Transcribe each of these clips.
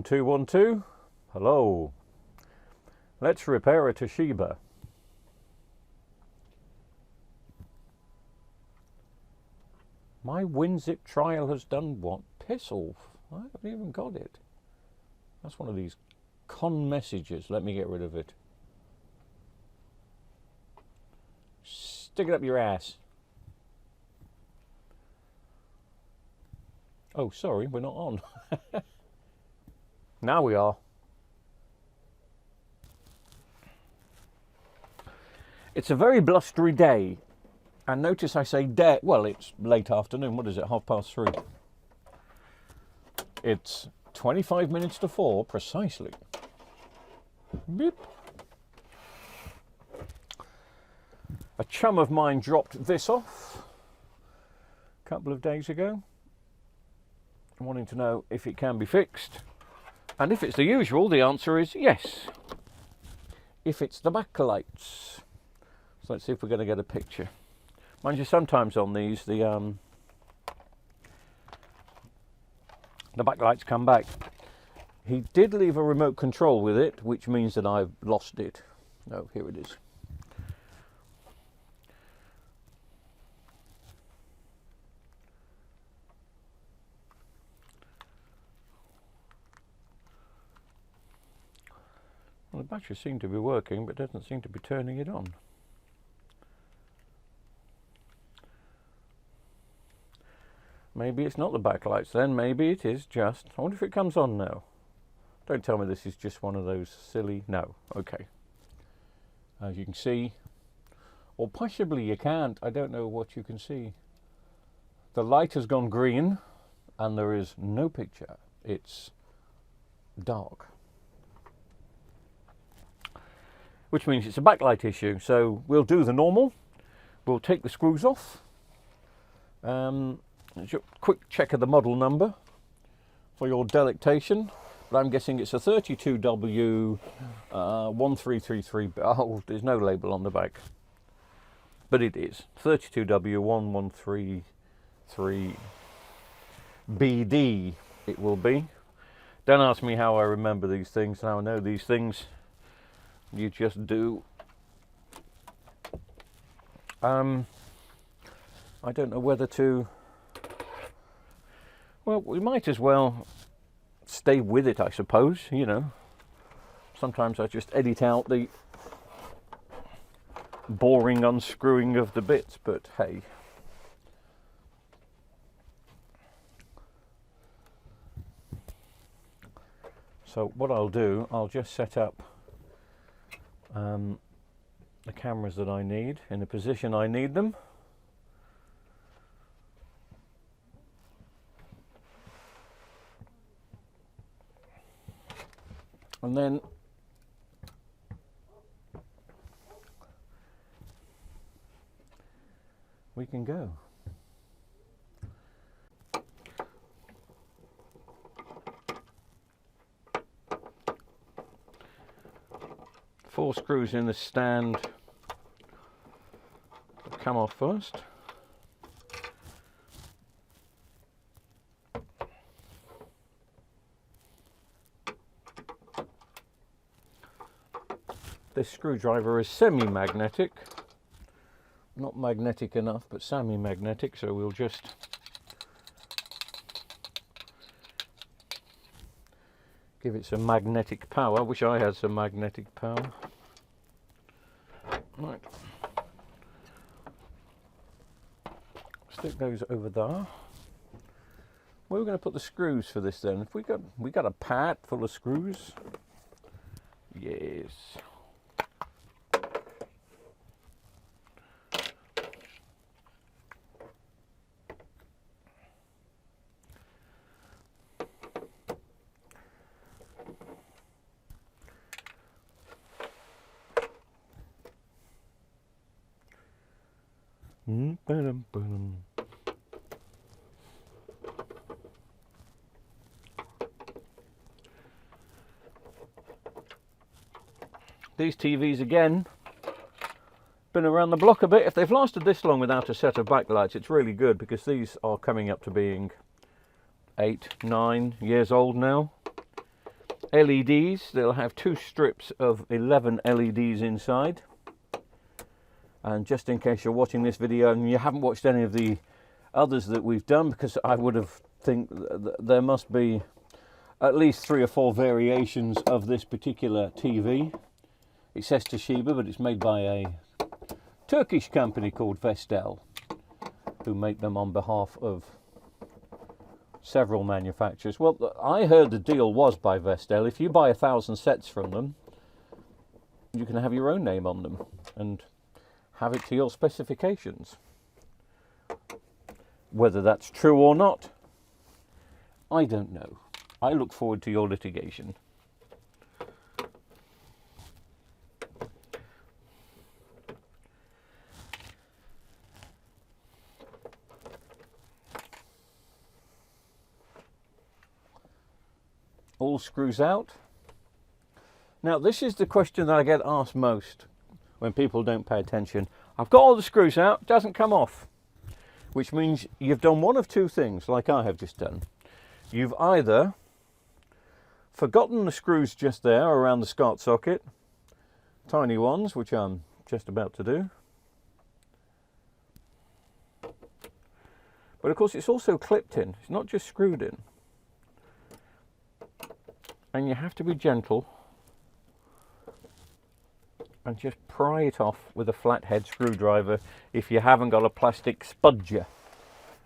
32w1333db. Hello. Let's repair a Toshiba. My WinZip trial has done what? Piss off. I haven't even got it. That's one of these con messages. Let me get rid of it. Stick it up your ass. Oh, sorry, we're not on. Now we are. It's a very blustery day. And notice I say day. Well, it's late afternoon. What is it? 3:30. It's 25 minutes to 4 precisely. Beep. A chum of mine dropped this off a couple of days ago, wanting to know if it can be fixed. And if it's the usual, the answer is yes. If it's the backlights. So let's see if we're going to get a picture. Mind you, sometimes on these, the backlights come back. He did leave a remote control with it, which means that I've lost it. No, here it is. Well, the batteries seem to be working, but doesn't seem to be turning it on. Maybe it's not the backlights then, maybe it is just... I wonder if it comes on now. Don't tell me this is just one of those silly... No, okay. As you can see, or possibly you can't, I don't know what you can see. The light has gone green and there is no picture. It's dark. Which means it's a backlight issue. So we'll do the normal. We'll take the screws off. Quick check of the model number for your delectation. But I'm guessing it's a 32w1333. Oh, there's no label on the back. But it is. 32w1333BD it will be. Don't ask me how I remember these things. How I know these things. You just do. I don't know whether to... Well, we might as well stay with it, I suppose, you know. Sometimes I just edit out the boring unscrewing of the bits, but hey. So what I'll do, I'll just set up the cameras that I need in the position I need them. And then we can go. Four screws in the stand come off first. This screwdriver is semi-magnetic, not magnetic enough, but semi-magnetic, so we'll just give it some magnetic power. Wish I had some magnetic power. Right. Stick those over there. Where are we going to put the screws for this then? If we got a pad full of screws. Yes. These TVs again, been around the block a bit. If they've lasted this long without a set of backlights, it's really good, because these are coming up to being 8, 9 years old now. LEDs. They'll have 2 strips of 11 LEDs inside. And just in case you're watching this video and you haven't watched any of the others that we've done, because I would have think there must be at least 3 or 4 variations of this particular TV. It says Toshiba, but it's made by a Turkish company called Vestel, who make them on behalf of several manufacturers. Well, I heard the deal was by Vestel. If you buy 1,000 sets from them, you can have your own name on them and have it to your specifications. Whether that's true or not, I don't know. I look forward to your litigation. All screws out. Now, this is the question that I get asked most when people don't pay attention. I've got all the screws out, doesn't come off. Which means you've done one of 2 things, like I have just done. You've either forgotten the screws just there around the SCART socket, tiny ones, which I'm just about to do. But of course it's also clipped in, it's not just screwed in. And you have to be gentle and just pry it off with a flathead screwdriver if you haven't got a plastic spudger.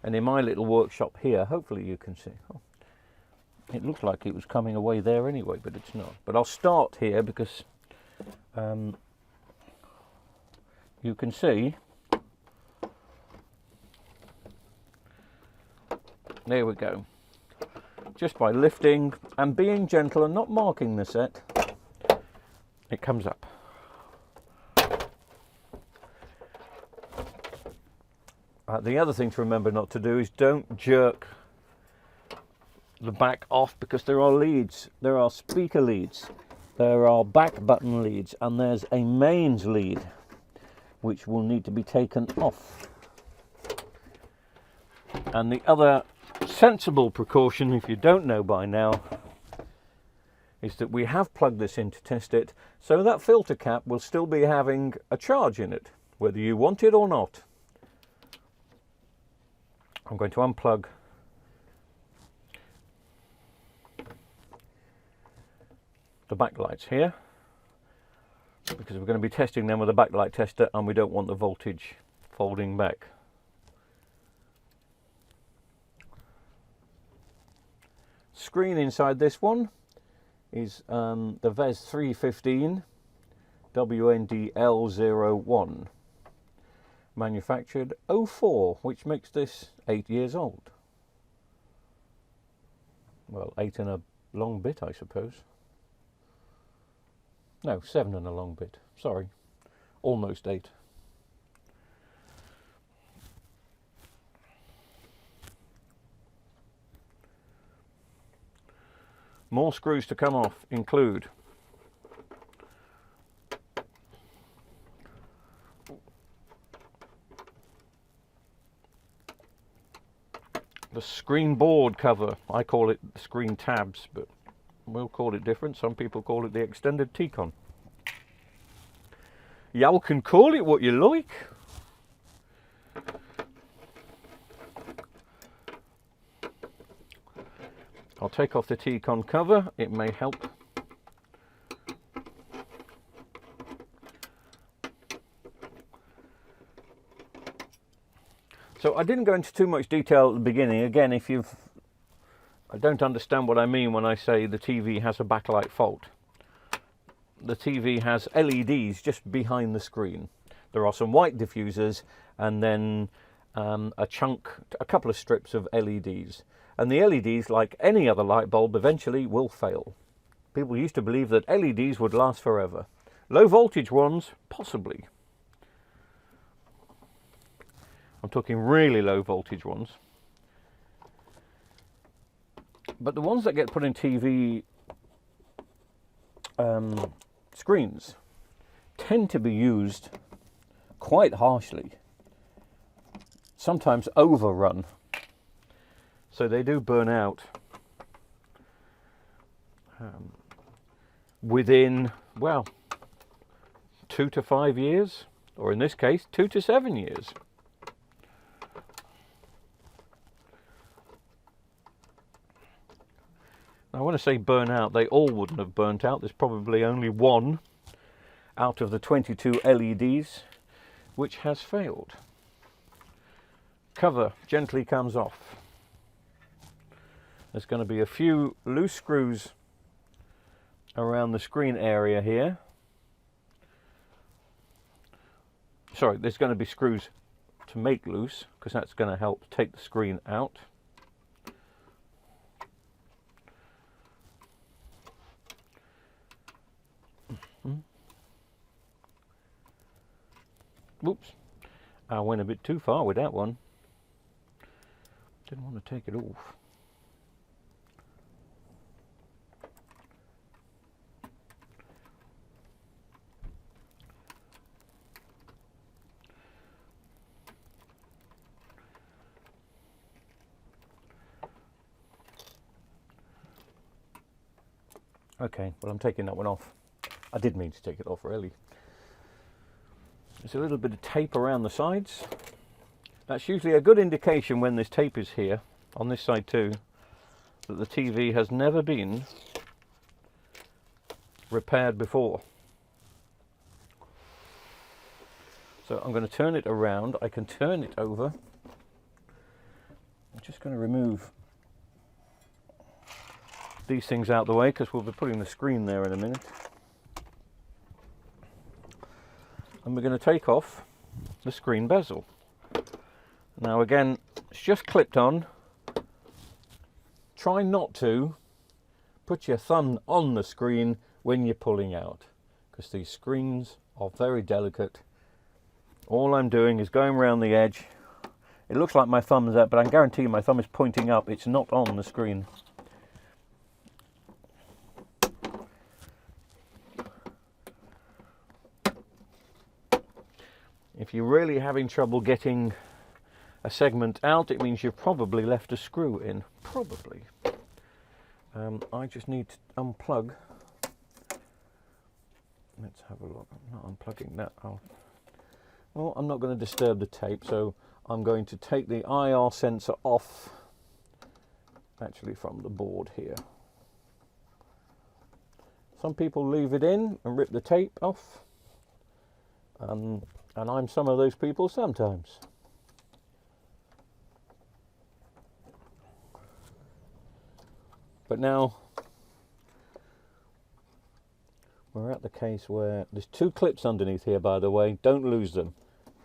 And in my little workshop here, hopefully you can see, it looks like it was coming away there anyway, but it's not. But I'll start here because you can see, there we go. Just by lifting and being gentle and not marking the set, it comes up. The other thing to remember not to do is don't jerk the back off, because there are leads. There are speaker leads, there are back button leads, and there's a mains lead which will need to be taken off. And the other sensible precaution, if you don't know by now, is that we have plugged this in to test it, so that filter cap will still be having a charge in it, whether you want it or not. I'm going to unplug the backlights here, because we're going to be testing them with a backlight tester and we don't want the voltage folding back. Screen inside this one is the VES 315 WNDL01, manufactured 04, which makes this 8 years old. Well, 8 and a long bit, I suppose. No, 7 and a long bit. Sorry, almost 8. More screws to come off include the screen board cover. I call it screen tabs, but we'll call it different. Some people call it the extended T-con. Y'all can call it what you like. I'll take off the T-con cover, it may help. So I didn't go into too much detail at the beginning. Again, if I don't understand what I mean when I say the TV has a backlight fault. The TV has LEDs just behind the screen. There are some white diffusers and then a couple of strips of LEDs. And the LEDs, like any other light bulb, eventually will fail. People used to believe that LEDs would last forever. Low voltage ones, possibly. I'm talking really low voltage ones. But the ones that get put in TV screens tend to be used quite harshly, sometimes overrun. So they do burn out. within, well, 2 to 5 years, or in this case 2 to 7 years. Now, when I say burn out, they all wouldn't have burnt out. There's probably only one out of the 22 LEDs which has failed. Cover gently comes off. There's going to be a few loose screws around the screen area here. Sorry, there's going to be screws to make loose, because that's going to help take the screen out. Whoops, I went a bit too far with that one. Didn't want to take it off. Okay, well, I'm taking that one off. I did mean to take it off, really. There's a little bit of tape around the sides. That's usually a good indication when this tape is here, on this side too, that the TV has never been repaired before. So I'm going to turn it around. I can turn it over. I'm just going to remove these things out of the way, because we'll be putting the screen there in a minute. And we're going to take off the screen bezel. Now again, it's just clipped on. Try not to put your thumb on the screen when you're pulling out, because these screens are very delicate. All I'm doing is going around the edge. It looks like my thumb's up, but I guarantee you my thumb is pointing up. It's not on the screen. If you're really having trouble getting a segment out, it means you've probably left a screw in. Probably. I just need to unplug. Let's have a look. I'm not unplugging that. Well, I'm not going to disturb the tape, so I'm going to take the IR sensor off, actually from the board here. Some people leave it in and rip the tape off. And I'm some of those people sometimes. But now we're at the case where there's 2 clips underneath here, by the way. Don't lose them.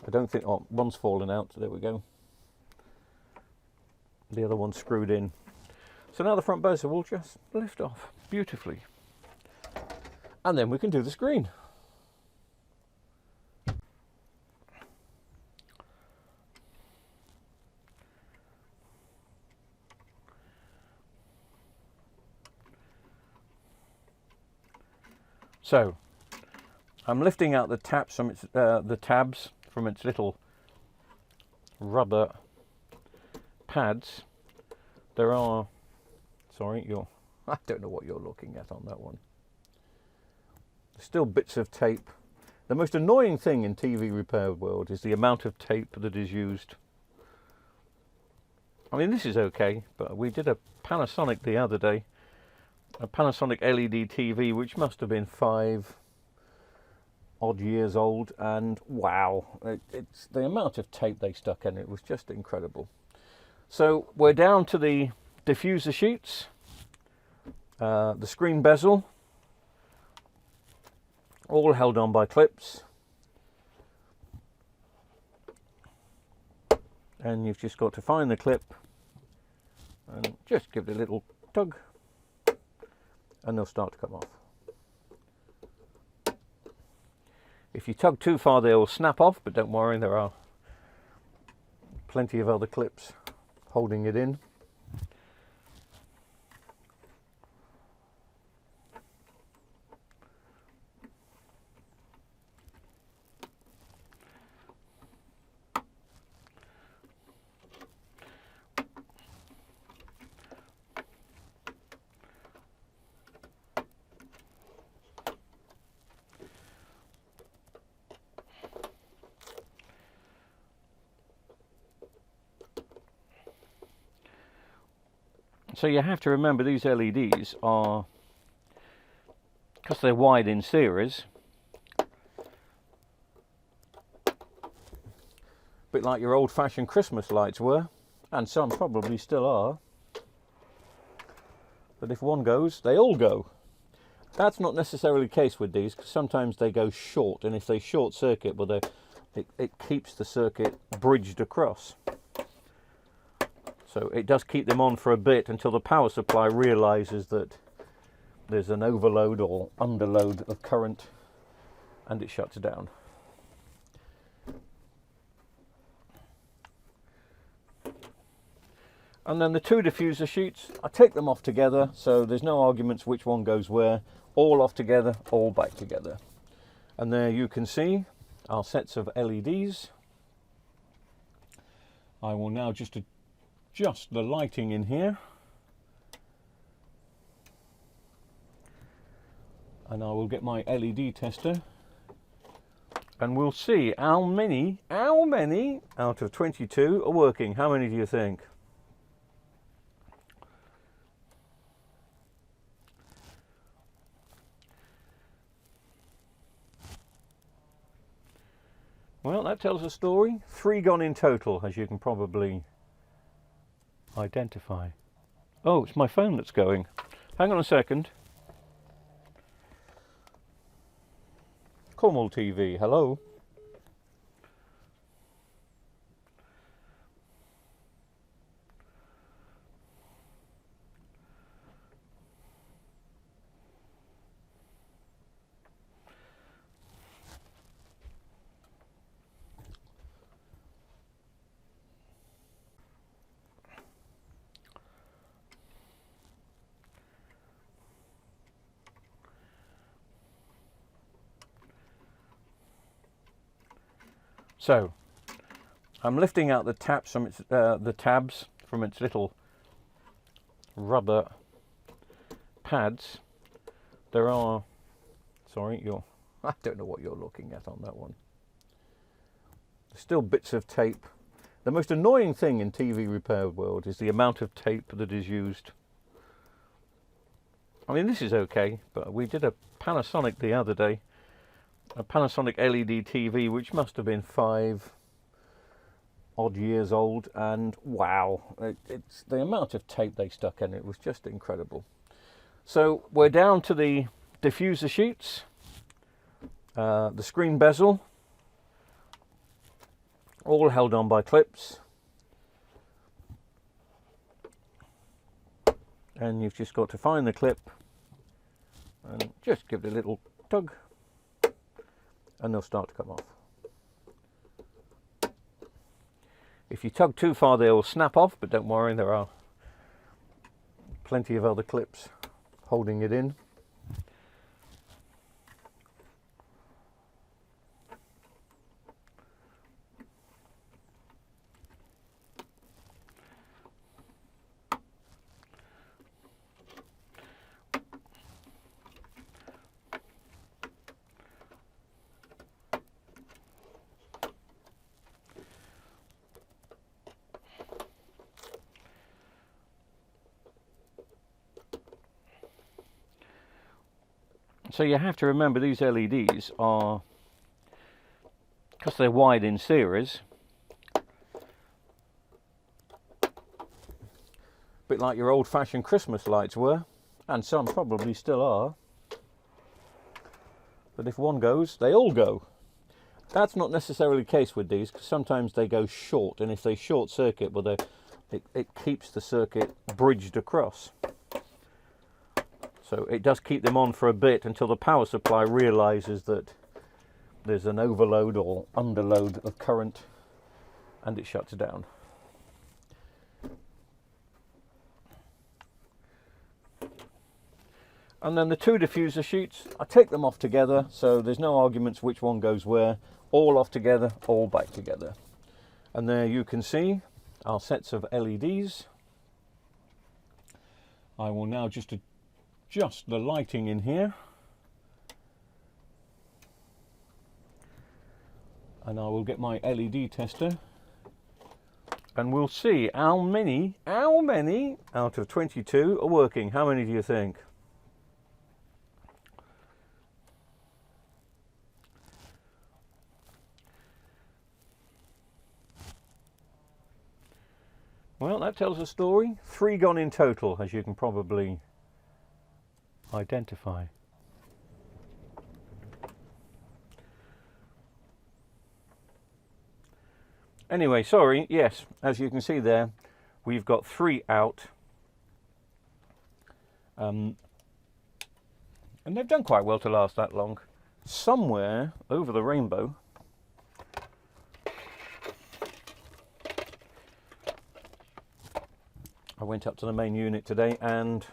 I don't think, oh, one's fallen out. There we go. The other one's screwed in. So now the front bezel will just lift off beautifully. And then we can do the screen. So, I'm lifting out the tabs from its little rubber pads. There are, sorry, I don't know what you're looking at on that one. There's still bits of tape. The most annoying thing in TV repair world is the amount of tape that is used. I mean, this is okay, but we did a Panasonic the other day. A Panasonic LED TV, which must have been 5 odd years old, and wow, it's the amount of tape they stuck in it was just incredible. So we're down to the diffuser sheets, the screen bezel, all held on by clips, and you've just got to find the clip and just give it a little tug, and they'll start to come off. If you tug too far, they will snap off, but don't worry, there are plenty of other clips holding it in. So you have to remember these LEDs are, because they're wide in series, a bit like your old-fashioned Christmas lights were, and some probably still are, but if one goes, they all go. That's not necessarily the case with these, because sometimes they go short, and if they short circuit, well, it keeps the circuit bridged across. So it does keep them on for a bit until the power supply realizes that there's an overload or underload of current, and it shuts down. And then the two diffuser sheets, I take them off together, so there's no arguments which one goes where. All off together, all back together. And there you can see our sets of LEDs. I will now just adjust the lighting in here. And I will get my LED tester. And we'll see how many out of 22 are working. How many do you think? Well, that tells a story. 3 gone in total, as you can probably identify. Oh, it's my phone that's going. Hang on a second. Cornwall TV, hello. So, I'm lifting out the tabs from its little rubber pads. There are, sorry, I don't know what you're looking at on that one. There's still bits of tape. The most annoying thing in TV repair world is the amount of tape that is used. I mean, this is okay, but we did a Panasonic the other day. A Panasonic LED TV, which must have been 5 odd years old, and wow, it's the amount of tape they stuck in it was just incredible. So we're down to the diffuser sheets, the screen bezel, all held on by clips, and you've just got to find the clip and just give it a little tug, and they'll start to come off. If you tug too far, they will snap off, but don't worry, there are plenty of other clips holding it in. So you have to remember these LEDs are, because they're wide in series, a bit like your old-fashioned Christmas lights were, and some probably still are, but if one goes, they all go. That's not necessarily the case with these, because sometimes they go short, and if they short circuit, well, it keeps the circuit bridged across. So it does keep them on for a bit until the power supply realizes that there's an overload or underload of current, and it shuts down. And then the two diffuser sheets, I take them off together, so there's no arguments which one goes where. All off together, all back together. And there you can see our sets of LEDs. I will now just adjust the lighting in here, and I will get my LED tester, and we'll see how many out of 22 are working. How many do you think? Well, that tells a story. 3 gone in total, as you can probably identify. Anyway, sorry, yes, as you can see there, we've got 3 out. And they've done quite well to last that long. Somewhere over the rainbow, I went up to the main unit today and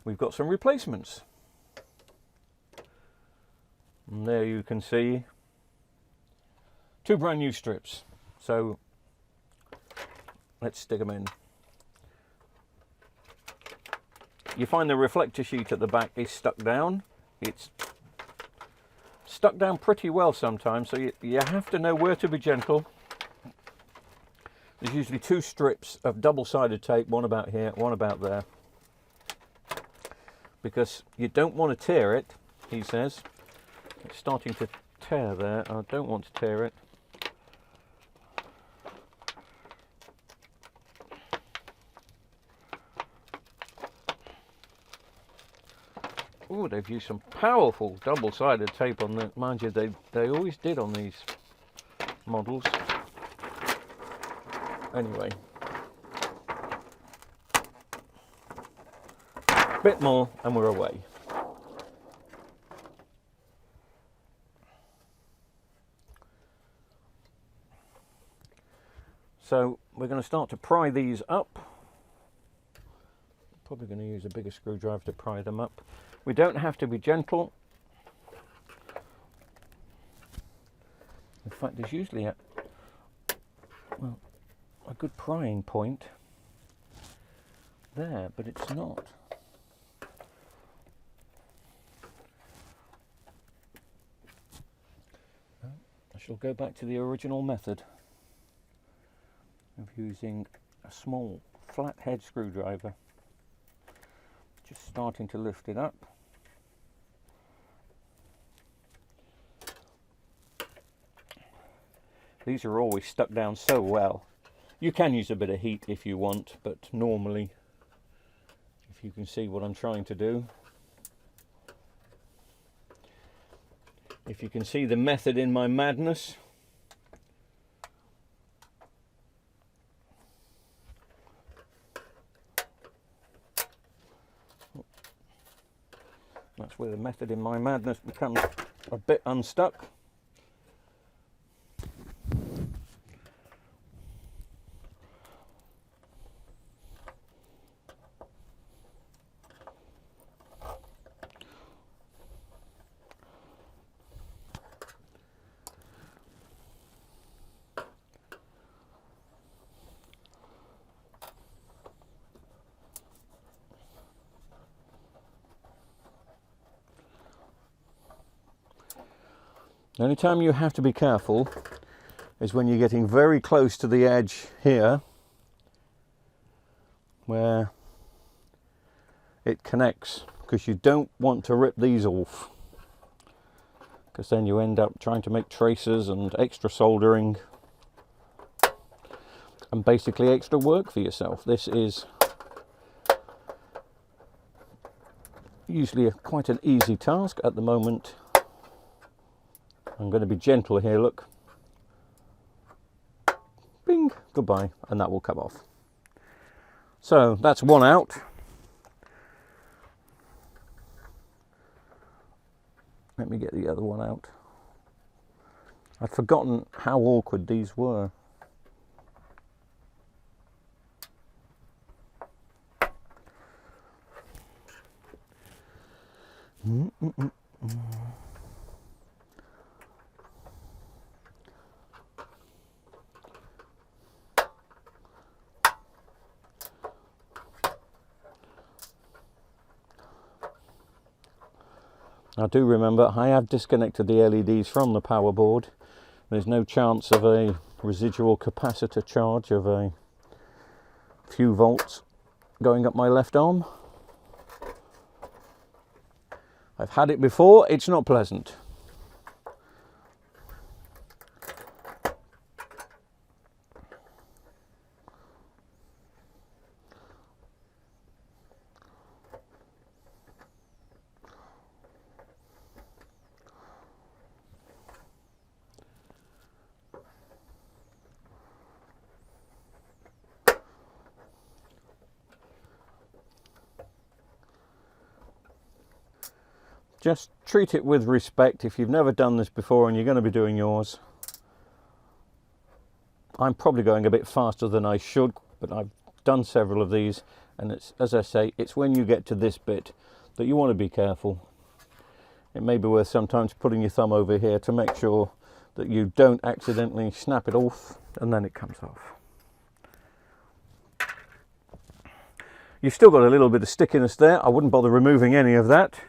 we've got some replacements. And there you can see 2 brand new strips. So let's stick them in. You find the reflector sheet at the back is stuck down. It's stuck down pretty well sometimes, so you have to know where to be gentle. There's usually 2 strips of double-sided tape, one about here, one about there. Because you don't want to tear it, he says. It's starting to tear there. I don't want to tear it. Oh, they've used some powerful double-sided tape on that. Mind you, they always did on these models. Anyway, bit more and we're away. So we're going to start to pry these up. Probably going to use a bigger screwdriver to pry them up. We don't have to be gentle. In fact, there's usually a good prying point there, but it's not. I shall go back to the original method of using a small flat head screwdriver, just starting to lift it up. These are always stuck down so well. You can use a bit of heat if you want, but normally, if you can see what I'm trying to do, if you can see the method in my madness, that's where the method in my madness becomes a bit unstuck. The only time you have to be careful is when you're getting very close to the edge here, where it connects, because you don't want to rip these off, because then you end up trying to make traces and extra soldering and basically extra work for yourself. This is usually quite an easy task at the moment. I'm going to be gentle here, look. Bing, goodbye, and that will come off. So that's one out. Let me get the other one out. I'd forgotten how awkward these were. I do remember I have disconnected the LEDs from the power board. There's no chance of a residual capacitor charge of a few volts going up my left arm. I've had it before, it's not pleasant. Just treat it with respect. If you've never done this before and you're going to be doing yours, I'm probably going a bit faster than I should, but I've done several of these, and it's, as I say, it's when you get to this bit that you want to be careful. It may be worth sometimes putting your thumb over here to make sure that you don't accidentally snap it off and then it comes off. You've still got a little bit of stickiness there. I wouldn't bother removing any of that.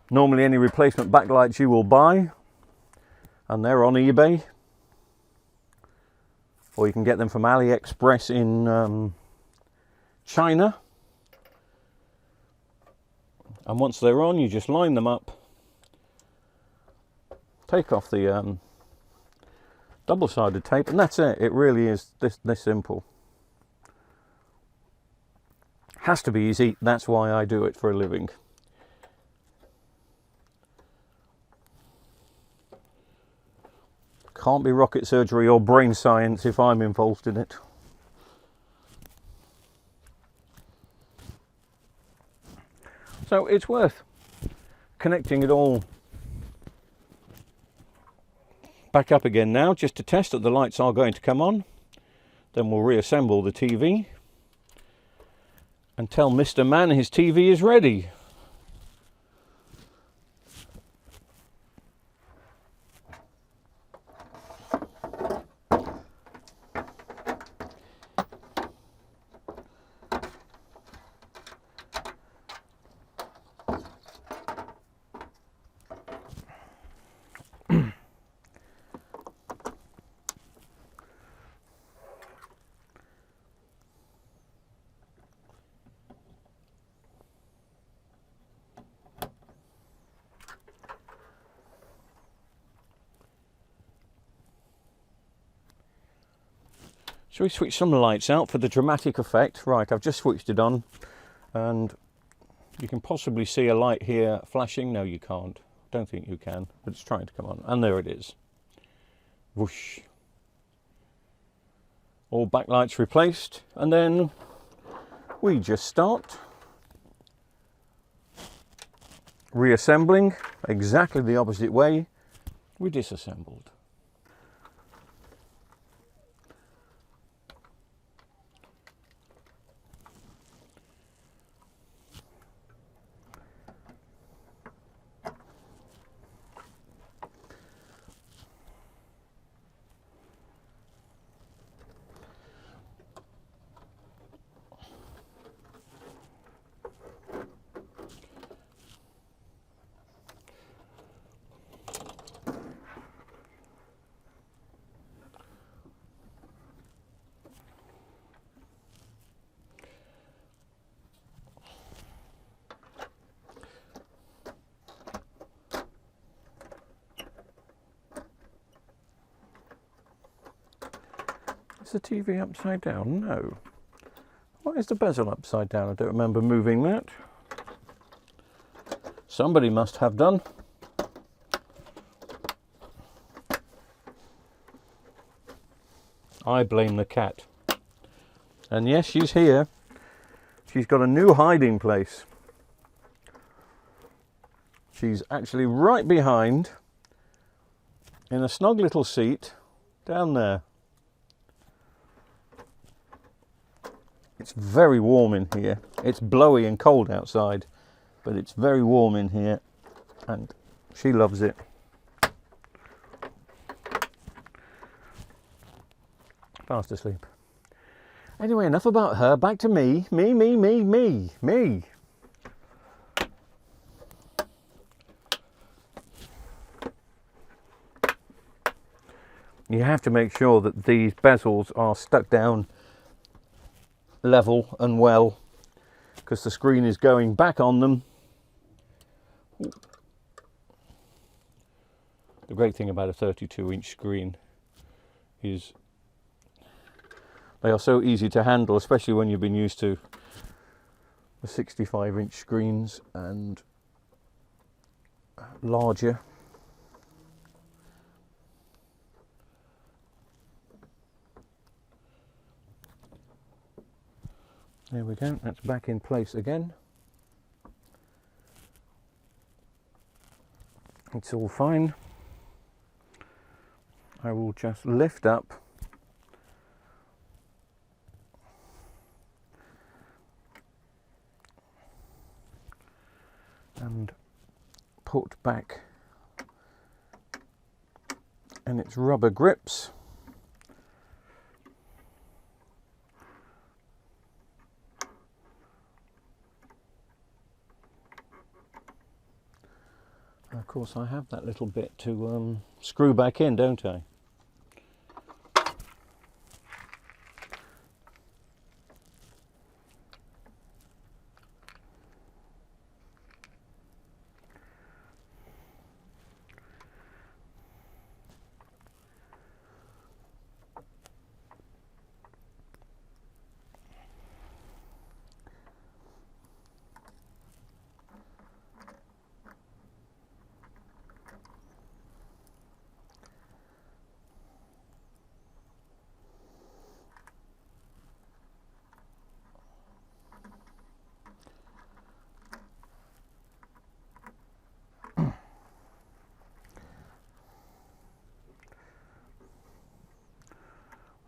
Normally any replacement backlights you will buy, and they're on eBay, or you can get them from AliExpress in China. And once they're on, you just line them up, take off the double-sided tape, and that's it. It really is this simple. Has to be easy, that's why I do it for a living. Can't be rocket surgery or brain science if I'm involved in it. So it's worth connecting it all back up again now, just to test that the lights are going to come on. Then we'll reassemble the TV and tell Mr. Man his TV is ready. Shall we switch some lights out for the dramatic effect? Right, I've just switched it on, and you can possibly see a light here flashing. No, you can't. Don't think you can, but it's trying to come on. And there it is. Whoosh. All backlights replaced, and then we just start reassembling exactly the opposite way we disassembled. Is the TV upside down? No. Why is the bezel upside down? I don't remember moving that. Somebody must have done. I blame the cat. And yes, she's here. She's got a new hiding place. She's actually right behind, in a snug little seat down there. It's very warm in here. It's blowy and cold outside, but it's very warm in here, and she loves it. Fast asleep. Anyway, enough about her. Back to me. Me. you have to make sure that these bezels are stuck down level and well, because the screen is going back on them. The great thing about a 32-inch screen is they are so easy to handle, especially when you've been used to the 65-inch screens and larger. There we go, that's back in place again. It's all fine. I will just lift up and put back in its rubber grips. And of course I have that little bit to screw back in, don't I?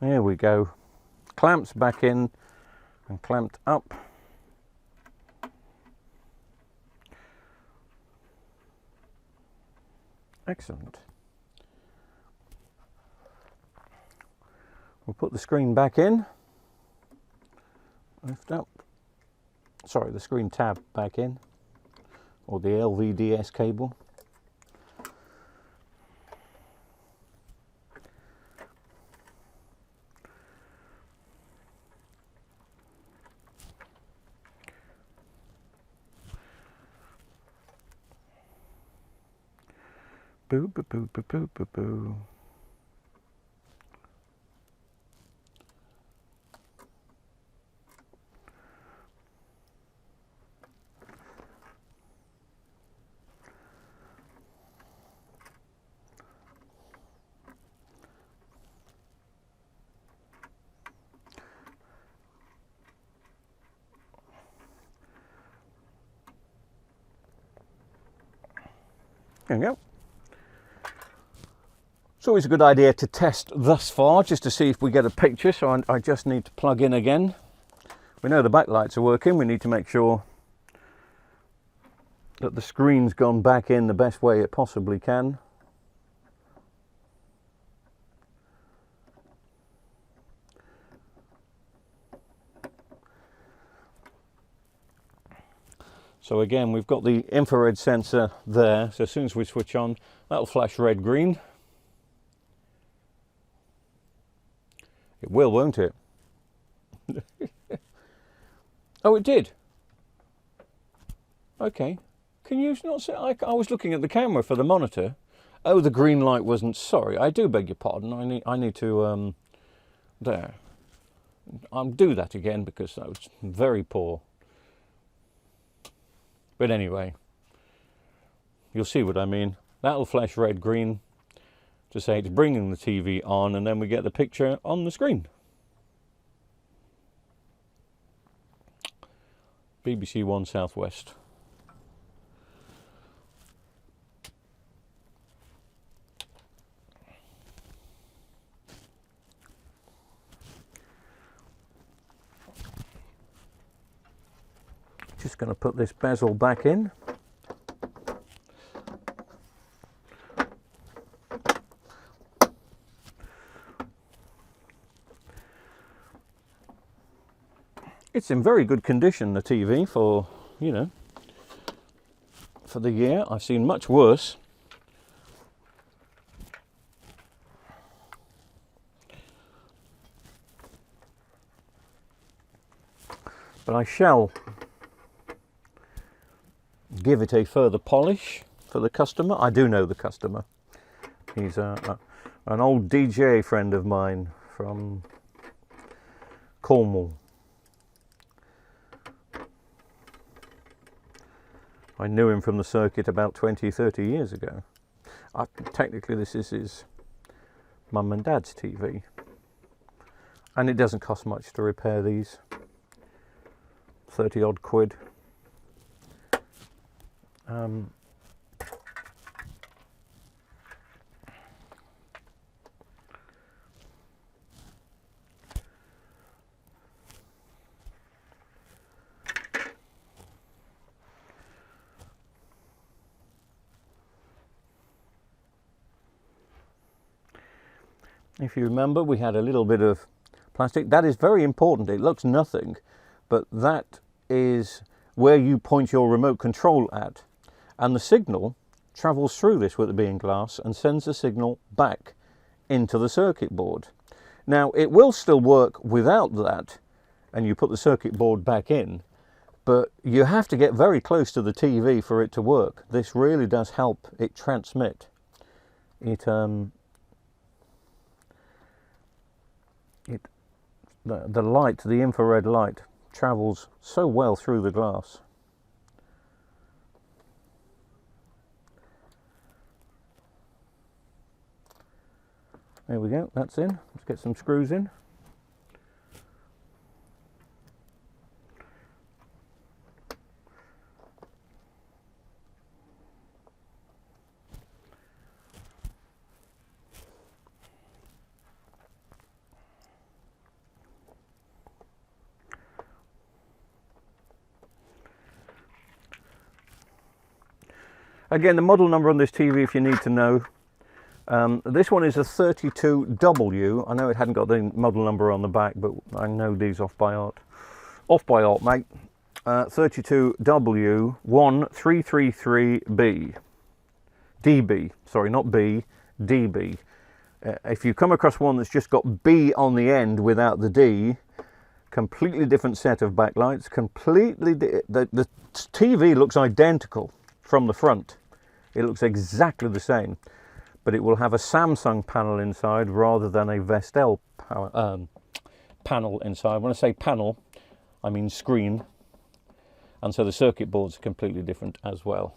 There we go. Clamps back in and clamped up. Excellent. We'll put the screen back in. Lift up. Sorry, the screen tab back in, or the LVDS cable. Boo, boo, boo, boo, boo, boo, boo. There we go. It's always a good idea to test thus far, just to see if we get a picture, so I just need to plug in again. We know the backlights are working, we need to make sure that the screen's gone back in the best way it possibly can. So again, we've got the infrared sensor there, so as soon as we switch on, that'll flash red green. It will, won't it? Oh, it did. Okay. Can you not say? I was looking at the camera for the monitor. Oh, the green light wasn't. Sorry, I do beg your pardon. I need to there. I'll do that again because that was very poor. But anyway, you'll see what I mean. That'll flash red green to say it's bringing the TV on, and then we get the picture on the screen. BBC One Southwest. Just going to put this bezel back in. It's in very good condition, the TV, for, you know, for the year. I've seen much worse. But I shall give it a further polish for the customer. I do know the customer. He's an old DJ friend of mine from Cornwall. I knew him from the circuit about 20-30 years ago. Technically this is his mum and dad's TV, and it doesn't cost much to repair these. 30 odd quid. If you remember, we had a little bit of plastic. That is very important. It looks nothing, but that is where you point your remote control at. And the signal travels through this, with it being glass, and sends the signal back into the circuit board. Now, it will still work without that, and you put the circuit board back in, but you have to get very close to the TV for it to work. This really does help it transmit. The light, the infrared light, travels so well through the glass. There we go, that's in. Let's get some screws in. Again, the model number on this TV, if you need to know. This one is a 32W. I know it hadn't got the model number on the back, but I know these off by heart. Off by heart, mate. 32w1333b. DB. Sorry, not B. DB. If you come across one that's just got B on the end without the D, completely different set of backlights. The TV looks identical from the front. It looks exactly the same, but it will have a Samsung panel inside rather than a Vestel panel inside. When I say panel, I mean screen, and so the circuit boards are completely different as well.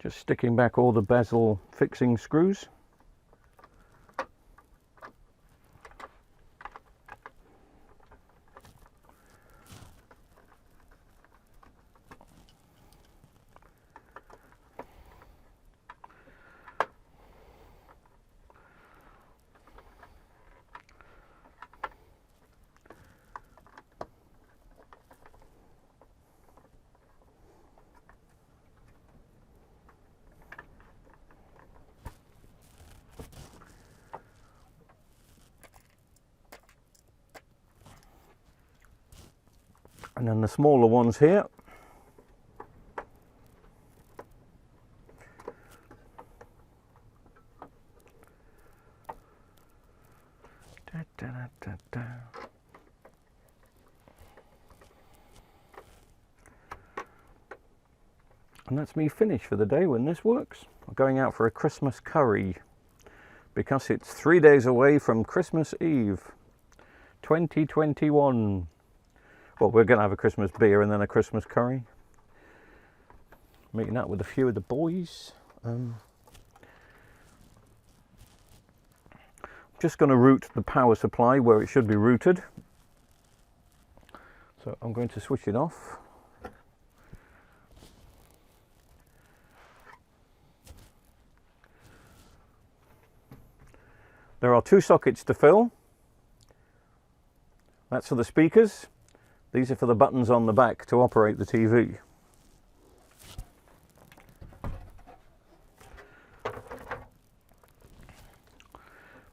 Just sticking back all the bezel fixing screws. And then the smaller ones here. Da, da, da, da. And that's me finished for the day when this works. I'm going out for a Christmas curry because it's 3 days away from Christmas Eve 2021. Well, we're going to have a Christmas beer and then a Christmas curry. Meeting up with a few of the boys. Just going to route the power supply where it should be routed. So I'm going to switch it off. There are 2 sockets to fill. That's for the speakers. These are for the buttons on the back to operate the TV.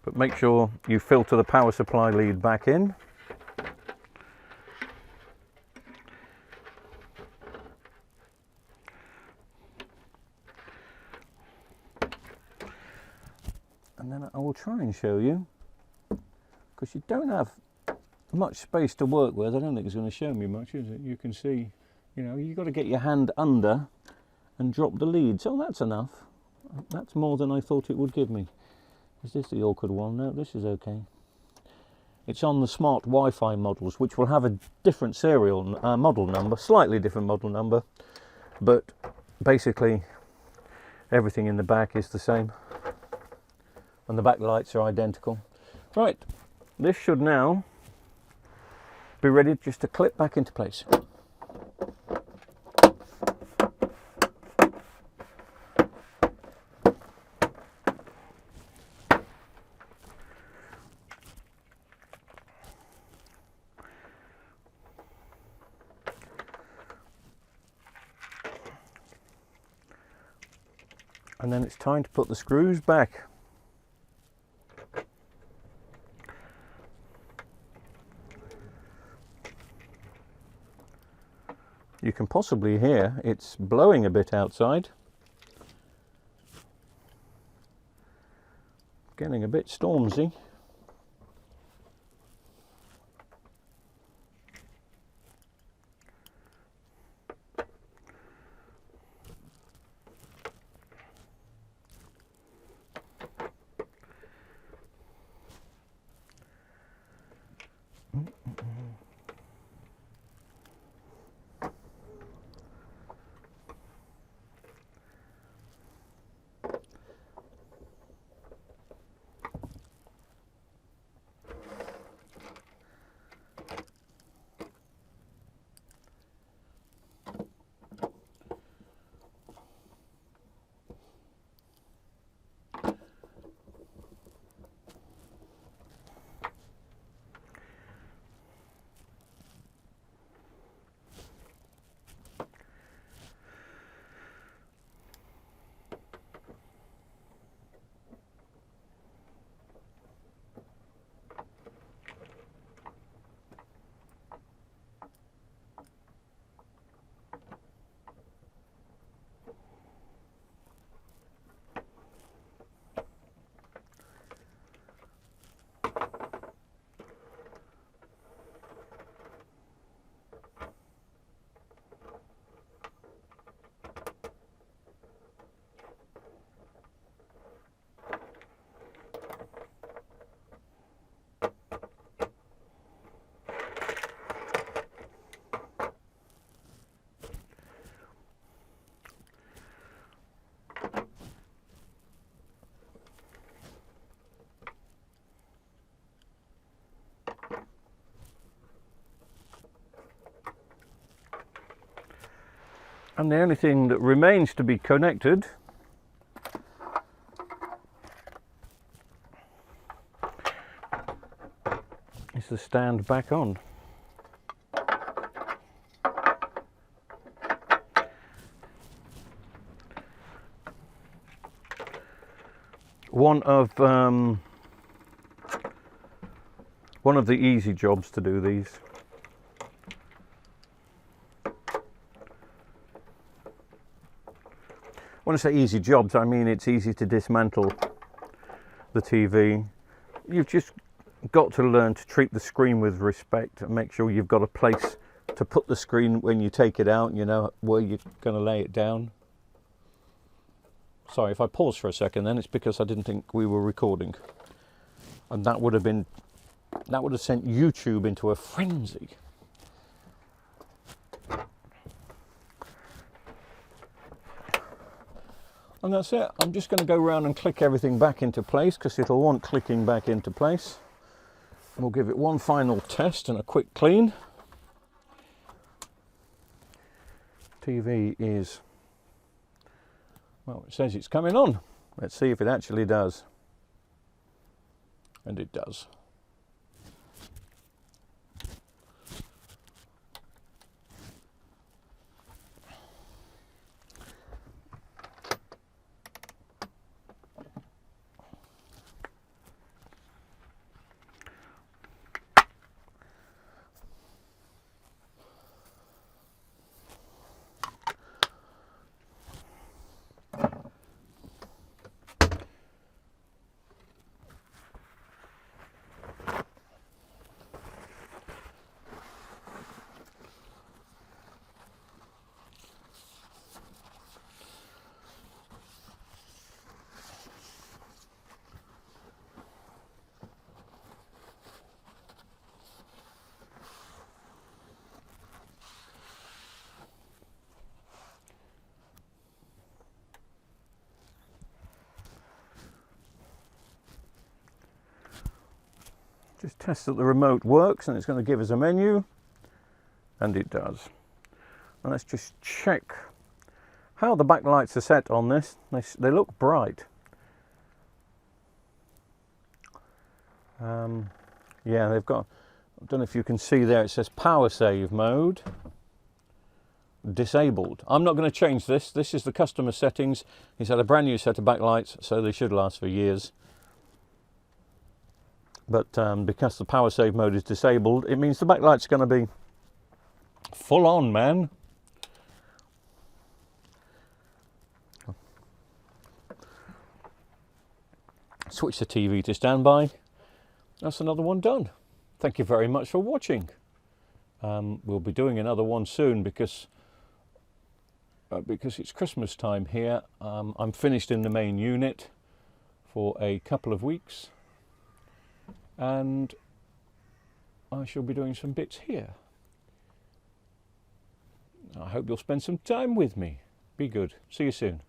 But make sure you filter the power supply lead back in. And then I will try and show you, because you don't have much space to work with. I don't think it's going to show me much, is it? You can see, you know, you've got to get your hand under and drop the lead. So that's enough. That's more than I thought it would give me. Is this the awkward one? No, this is okay. It's on the smart Wi-Fi models, which will have a different serial model number, slightly different model number, but basically everything in the back is the same. And the backlights are identical. Right, this should now be ready just to clip back into place. And then it's time to put the screws back. You can possibly hear it's blowing a bit outside. Getting a bit stormsy. And the only thing that remains to be connected is the stand back on. One of the easy jobs to do these. When I say easy jobs, I mean it's easy to dismantle the TV. You've just got to learn to treat the screen with respect and make sure you've got a place to put the screen when you take it out, you know where you're going to lay it down. Sorry, if I pause for a second then, it's because I didn't think we were recording. And that would have sent YouTube into a frenzy. And that's it. I'm just going to go around and click everything back into place because it'll want clicking back into place. We'll give it one final test and a quick clean. TV is, well, it says it's coming on. Let's see if it actually does. And it does. Just test that the remote works, and it's going to give us a menu, and it does. And let's just check how the backlights are set on this. They look bright. Yeah, they've got, I don't know if you can see there, it says power save mode, disabled. I'm not going to change this. This is the customer settings. He's had a brand new set of backlights, so they should last for years. But because the power save mode is disabled, it means the backlight's going to be full on, man. Switch the TV to standby. That's another one done. Thank you very much for watching. We'll be doing another one soon because it's Christmas time here. I'm finished in the main unit for a couple of weeks, and I shall be doing some bits here. I hope you'll spend some time with me. Be good. See you soon.